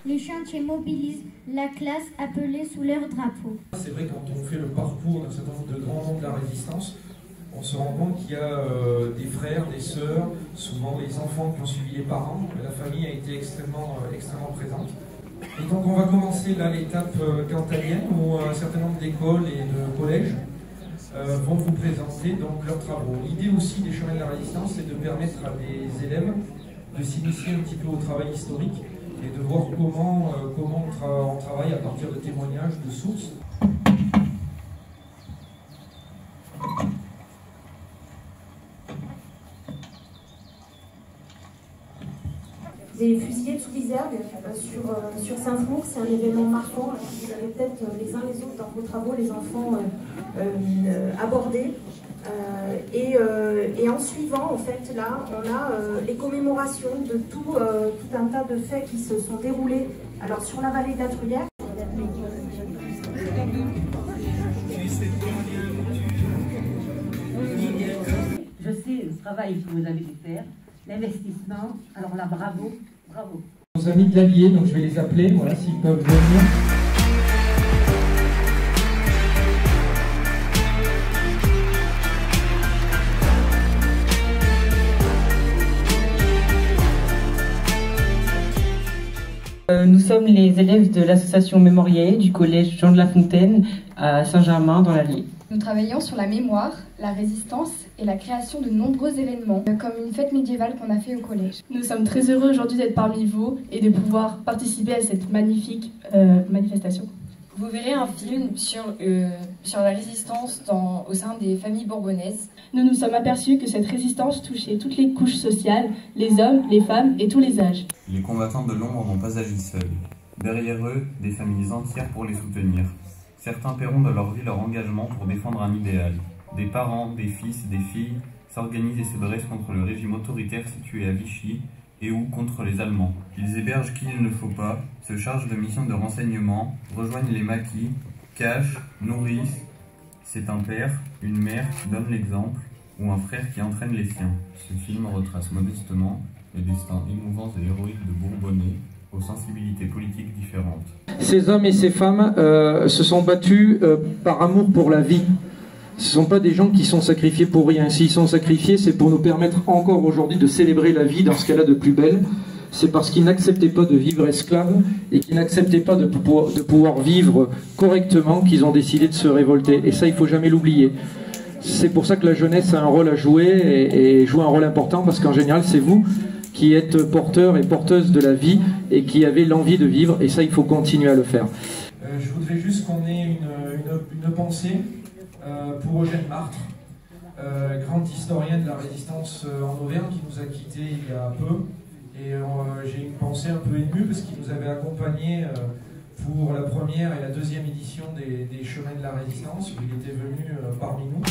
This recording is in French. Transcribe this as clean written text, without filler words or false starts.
Les chantiers mobilisent la classe appelée sous leur drapeau. C'est vrai, quand on fait le parcours d'un certain nombre de grands noms de la résistance, on se rend compte qu'il y a des frères, des sœurs, souvent les enfants qui ont suivi les parents. La famille a été extrêmement présente. Et donc on va commencer là l'étape cantalienne où un certain nombre d'écoles et de collèges vont vous présenter donc leurs travaux. L'idée aussi des chemins de la résistance, c'est de permettre à des élèves de s'initier un petit peu au travail historique et de voir comment on travaille à partir de témoignages, de sources. Des fusillés de Soubizergue sur Saint-Flour, c'est un événement marquant. Vous avez peut-être les uns les autres dans vos travaux, les enfants abordés. Et en suivant, en fait, là, on a les commémorations de tout un tas de faits qui se sont déroulés alors, sur la vallée de la Truyère. Je sais le travail que vous avez dû faire, l'investissement, alors là, bravo, bravo. Nos amis de l'Allier, donc je vais les appeler, voilà, s'ils peuvent venir. Nous sommes les élèves de l'association Mémorier du collège Jean de La Fontaine à Saint-Germain dans l'Allier. Nous travaillons sur la mémoire, la résistance et la création de nombreux événements, comme une fête médiévale qu'on a fait au collège. Nous sommes très heureux aujourd'hui d'être parmi vous et de pouvoir participer à cette magnifique manifestation. Vous verrez un film sur la résistance au sein des familles bourbonnaises. Nous nous sommes aperçus que cette résistance touchait toutes les couches sociales, les hommes, les femmes et tous les âges. Les combattants de l'ombre n'ont pas agi seuls. Derrière eux, des familles entières pour les soutenir. Certains paieront de leur vie leur engagement pour défendre un idéal. Des parents, des fils, des filles s'organisent et se dressent contre le régime autoritaire situé à Vichy et ou contre les Allemands. Ils hébergent qui il ne faut pas, se chargent de missions de renseignement, rejoignent les maquis, cachent, nourrissent. C'est un père, une mère qui donne l'exemple ou un frère qui entraîne les siens. Ce film retrace modestement les destins émouvants et héroïques de Bourbonnais aux sensibilités politiques différentes. Ces hommes et ces femmes se sont battus par amour pour la vie. Ce ne sont pas des gens qui sont sacrifiés pour rien. S'ils sont sacrifiés, c'est pour nous permettre encore aujourd'hui de célébrer la vie dans ce qu'elle a de plus belle. C'est parce qu'ils n'acceptaient pas de vivre esclaves et qu'ils n'acceptaient pas de pouvoir vivre correctement qu'ils ont décidé de se révolter. Et ça, il ne faut jamais l'oublier. C'est pour ça que la jeunesse a un rôle à jouer et joue un rôle important, parce qu'en général, c'est vous qui êtes porteurs et porteuses de la vie et qui avez l'envie de vivre, et ça, il faut continuer à le faire. Je voudrais juste qu'on ait une pensée pour Eugène Martre, grand historien de la résistance en Auvergne, qui nous a quittés il y a peu. Et j'ai une pensée un peu émue parce qu'il nous avait accompagnés pour la première et la deuxième édition des Chemins de la Résistance, où il était venu parmi nous.